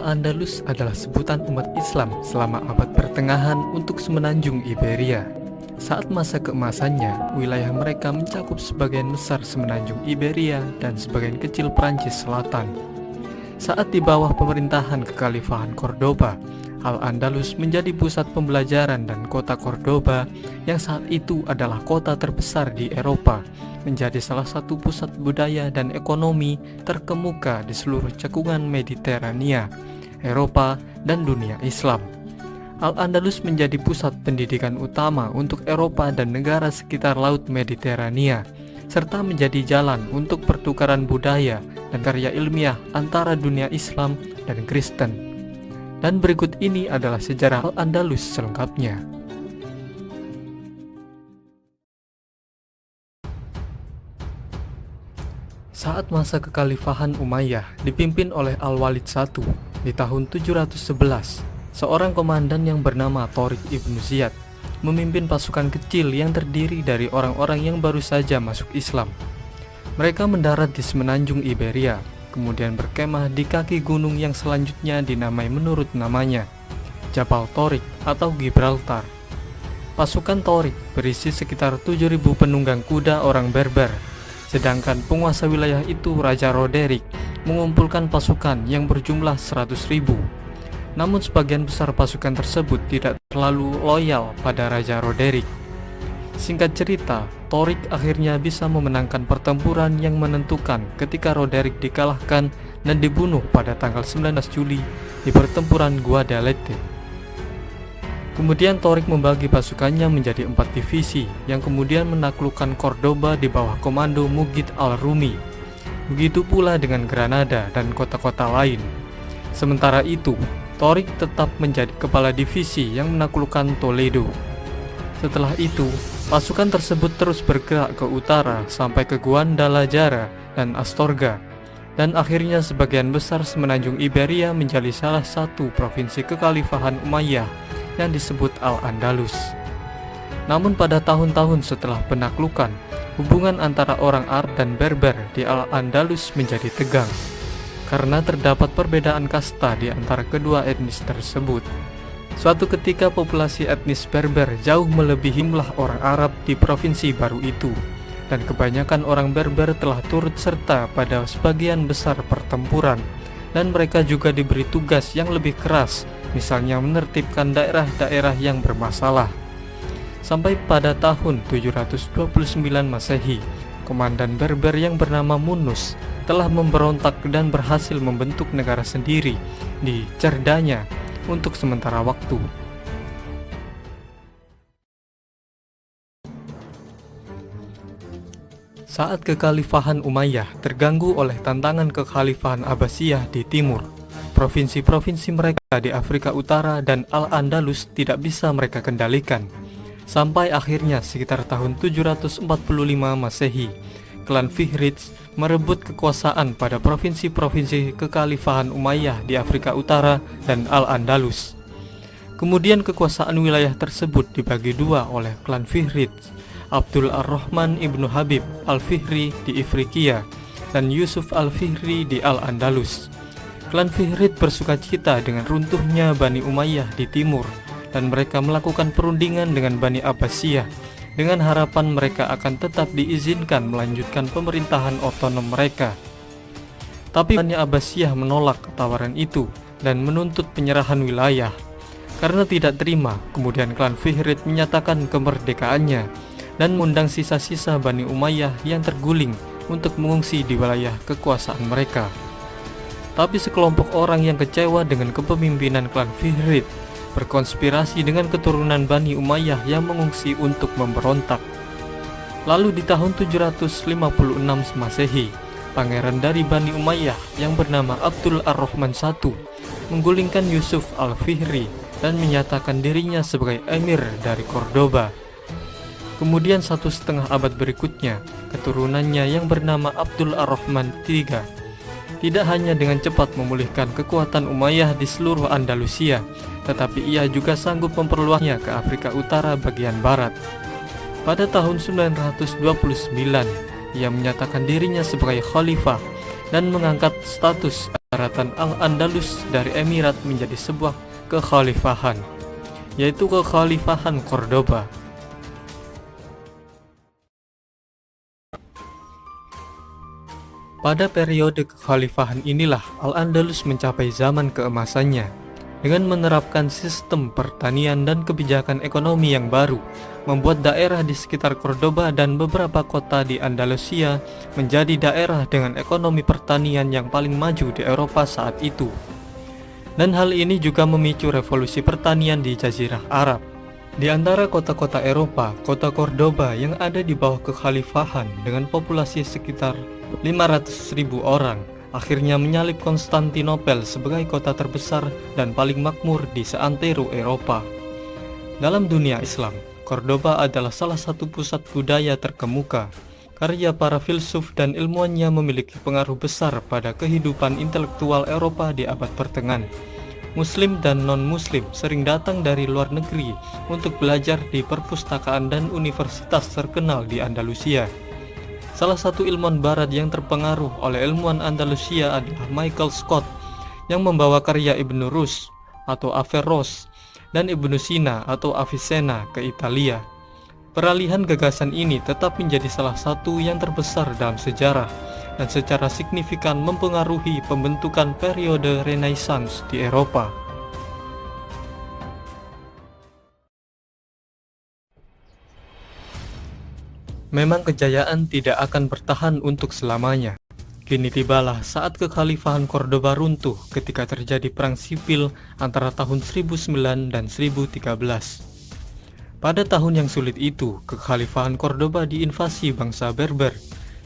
Al-Andalus adalah sebutan umat Islam selama abad pertengahan untuk semenanjung Iberia. Saat masa keemasannya, wilayah mereka mencakup sebagian besar semenanjung Iberia dan sebagian kecil Prancis Selatan. Saat di bawah pemerintahan Kekhalifahan Cordoba, Al-Andalus menjadi pusat pembelajaran, dan kota Cordoba yang saat itu adalah kota terbesar di Eropa menjadi salah satu pusat budaya dan ekonomi terkemuka di seluruh cekungan Mediterania, Eropa, dan dunia Islam. Al-Andalus menjadi pusat pendidikan utama untuk Eropa dan negara sekitar Laut Mediterania, serta menjadi jalan untuk pertukaran budaya dan karya ilmiah antara dunia Islam dan Kristen. Dan berikut ini adalah sejarah Al-Andalus selengkapnya. Saat masa kekhalifahan Umayyah dipimpin oleh Al-Walid I di tahun 711, seorang komandan yang bernama Tariq ibn Ziyad memimpin pasukan kecil yang terdiri dari orang-orang yang baru saja masuk Islam. Mereka mendarat di semenanjung Iberia, kemudian berkemah di kaki gunung yang selanjutnya dinamai menurut namanya, Jabal Tariq atau Gibraltar. Pasukan Tariq berisi sekitar 7.000 penunggang kuda orang Berber, sedangkan penguasa wilayah itu, Raja Roderick, mengumpulkan pasukan yang berjumlah 100.000. Namun sebagian besar pasukan tersebut tidak terlalu loyal pada Raja Roderick. Singkat cerita, Tariq akhirnya bisa memenangkan pertempuran yang menentukan ketika Roderick dikalahkan dan dibunuh pada tanggal 19 Juli di pertempuran Guadalete. Kemudian Tariq membagi pasukannya menjadi 4 divisi yang kemudian menaklukkan Cordoba di bawah komando Mughith al-Rumi. Begitu pula dengan Granada dan kota-kota lain. Sementara itu, Tariq tetap menjadi kepala divisi yang menaklukkan Toledo. Setelah itu, pasukan tersebut terus bergerak ke utara sampai ke Guadalajara dan Astorga, dan akhirnya sebagian besar semenanjung Iberia menjadi salah satu provinsi kekhalifahan Umayyah yang disebut Al-Andalus. Namun pada tahun-tahun setelah penaklukan, hubungan antara orang Arab dan Berber di Al-Andalus menjadi tegang karena terdapat perbedaan kasta di antara kedua etnis tersebut. Suatu ketika populasi etnis Berber jauh melebihi jumlah orang Arab di provinsi baru itu, dan kebanyakan orang Berber telah turut serta pada sebagian besar pertempuran, dan mereka juga diberi tugas yang lebih keras, misalnya menertibkan daerah-daerah yang bermasalah. Sampai pada tahun 729 Masehi, komandan Berber yang bernama Munus telah memberontak dan berhasil membentuk negara sendiri di Cerdanya untuk sementara waktu. Saat kekhalifahan Umayyah terganggu oleh tantangan kekhalifahan Abbasiyah di timur, provinsi-provinsi mereka di Afrika Utara dan Al-Andalus tidak bisa mereka kendalikan. Sampai akhirnya sekitar tahun 745 Masehi, klan Fihriz merebut kekuasaan pada provinsi-provinsi kekhalifahan Umayyah di Afrika Utara dan Al-Andalus. Kemudian kekuasaan wilayah tersebut dibagi dua oleh klan Fihriz, Abdul Ar-Rahman ibnu Habib al-Fihri di Ifriqiya dan Yusuf al-Fihri di Al-Andalus. Klan Fihriz bersukacita dengan runtuhnya Bani Umayyah di timur, dan mereka melakukan perundingan dengan Bani Abbasiyah dengan harapan mereka akan tetap diizinkan melanjutkan pemerintahan otonom mereka. Tapi Bani Abbasiyah menolak tawaran itu dan menuntut penyerahan wilayah. Karena tidak terima, kemudian klan Fihriz menyatakan kemerdekaannya dan mengundang sisa-sisa Bani Umayyah yang terguling untuk mengungsi di wilayah kekuasaan mereka. Tapi sekelompok orang yang kecewa dengan kepemimpinan klan Fihriz berkonspirasi dengan keturunan Bani Umayyah yang mengungsi untuk memberontak. Lalu di tahun 756 Masehi, pangeran dari Bani Umayyah yang bernama Abdul Ar-Rahman I menggulingkan Yusuf al-Fihri dan menyatakan dirinya sebagai emir dari Cordoba. Kemudian 1,5 abad berikutnya, keturunannya yang bernama Abdul Ar-Rahman III tidak hanya dengan cepat memulihkan kekuatan Umayyah di seluruh Andalusia, tetapi ia juga sanggup memperluasnya ke Afrika Utara bagian barat. Pada tahun 929, ia menyatakan dirinya sebagai khalifah dan mengangkat status Daratan Al-Andalus dari emirat menjadi sebuah kekhalifahan, yaitu kekhalifahan Cordoba. Pada periode kekhalifahan inilah Al-Andalus mencapai zaman keemasannya dengan menerapkan sistem pertanian dan kebijakan ekonomi yang baru, membuat daerah di sekitar Cordoba dan beberapa kota di Andalusia menjadi daerah dengan ekonomi pertanian yang paling maju di Eropa saat itu. Dan hal ini juga memicu revolusi pertanian di Jazirah Arab. Di antara kota-kota Eropa, kota Cordoba yang ada di bawah kekhalifahan dengan populasi sekitar 500.000 orang akhirnya menyalip Konstantinopel sebagai kota terbesar dan paling makmur di seantero Eropa. Dalam dunia Islam, Cordoba adalah salah satu pusat budaya terkemuka. Karya para filsuf dan ilmuwannya memiliki pengaruh besar pada kehidupan intelektual Eropa di abad pertengahan. Muslim dan non-muslim sering datang dari luar negeri untuk belajar di perpustakaan dan universitas terkenal di Andalusia. Salah satu ilmuwan barat yang terpengaruh oleh ilmuwan Andalusia adalah Michael Scott yang membawa karya Ibn Rus atau Averroes dan Ibn Sina atau Avicenna ke Italia. Peralihan gagasan ini tetap menjadi salah satu yang terbesar dalam sejarah dan secara signifikan mempengaruhi pembentukan periode Renaissance di Eropa. Memang kejayaan tidak akan bertahan untuk selamanya. Kini tibalah saat kekhalifahan Cordoba runtuh ketika terjadi perang sipil antara tahun 1009 dan 1013. Pada tahun yang sulit itu, kekhalifahan Cordoba diinvasi bangsa Berber,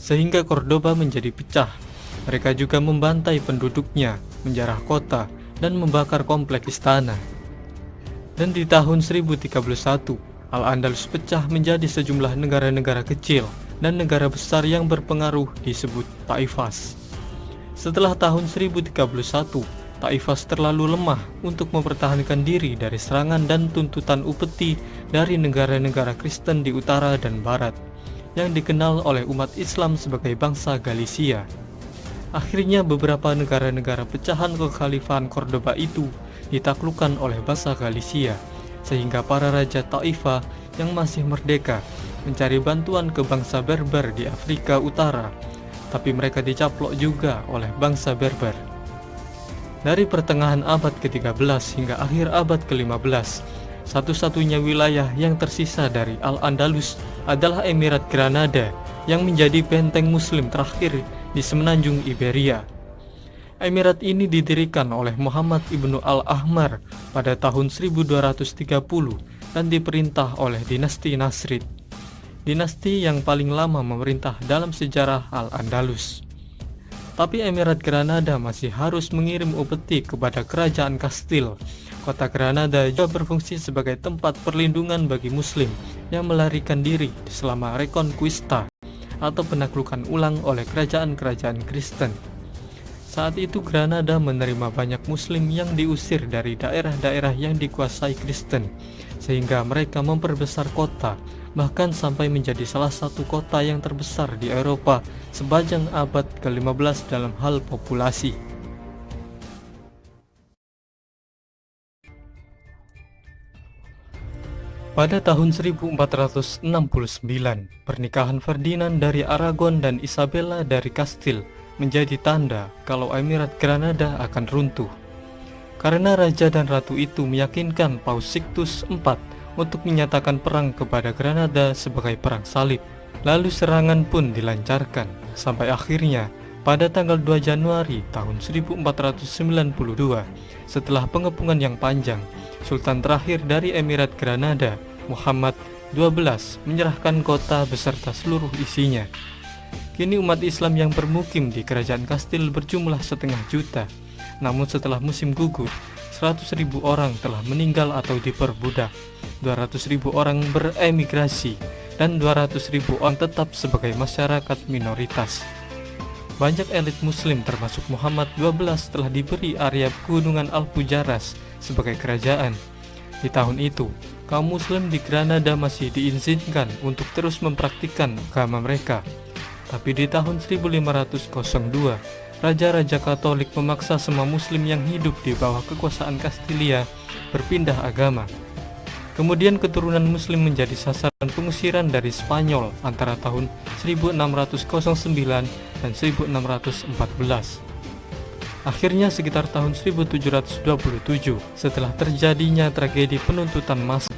sehingga Cordoba menjadi pecah. Mereka juga membantai penduduknya, menjarah kota, dan membakar kompleks istana. Dan di tahun 1031, Al-Andalus pecah menjadi sejumlah negara-negara kecil dan negara besar yang berpengaruh disebut Taifas. Setelah tahun 1031, Taifas terlalu lemah untuk mempertahankan diri dari serangan dan tuntutan upeti dari negara-negara Kristen di utara dan barat, yang dikenal oleh umat Islam sebagai bangsa Galicia. Akhirnya beberapa negara-negara pecahan kekhalifahan Cordoba itu ditaklukkan oleh bangsa Galicia, sehingga para raja Taifah yang masih merdeka mencari bantuan ke bangsa Berber di Afrika Utara, tapi mereka dicaplok juga oleh bangsa Berber. Dari pertengahan abad ke-13 hingga akhir abad ke-15, satu-satunya wilayah yang tersisa dari Al-Andalus adalah Emirat Granada yang menjadi benteng muslim terakhir di semenanjung Iberia. Emirat ini didirikan oleh Muhammad ibnu Al-Ahmar pada tahun 1230 dan diperintah oleh dinasti Nasrid, dinasti yang paling lama memerintah dalam sejarah Al-Andalus. Tapi Emirat Granada masih harus mengirim upeti kepada kerajaan Kastil. Kota Granada juga berfungsi sebagai tempat perlindungan bagi muslim yang melarikan diri selama Reconquista atau penaklukan ulang oleh kerajaan-kerajaan Kristen. Saat itu Granada menerima banyak muslim yang diusir dari daerah-daerah yang dikuasai Kristen, sehingga mereka memperbesar kota, bahkan sampai menjadi salah satu kota yang terbesar di Eropa sepanjang abad ke-15 dalam hal populasi. Pada tahun 1469, pernikahan Ferdinand dari Aragon dan Isabella dari Kastil menjadi tanda kalau Emirat Granada akan runtuh. Karena raja dan ratu itu meyakinkan Paus Sixtus IV untuk menyatakan perang kepada Granada sebagai perang salib. Lalu serangan pun dilancarkan, sampai akhirnya pada tanggal 2 Januari tahun 1492, setelah pengepungan yang panjang, Sultan terakhir dari Emirat Granada, Muhammad XII, menyerahkan kota beserta seluruh isinya. Kini umat Islam yang bermukim di kerajaan Kastil berjumlah 500 juta. Namun setelah musim gugur, 100.000 orang telah meninggal atau diperbudak, 200.000 orang beremigrasi, dan 200.000 orang tetap sebagai masyarakat minoritas. Banyak elit muslim termasuk Muhammad XII telah diberi area pegunungan Alpujarras sebagai kerajaan. Di tahun itu, kaum muslim di Granada masih diizinkan untuk terus mempraktikkan agama mereka. Tapi di tahun 1502, raja-raja Katolik memaksa semua muslim yang hidup di bawah kekuasaan Kastilia berpindah agama. Kemudian keturunan muslim menjadi sasaran pengusiran dari Spanyol antara tahun 1609 dan 1614. Akhirnya sekitar tahun 1727, setelah terjadinya tragedi penuntutan massa,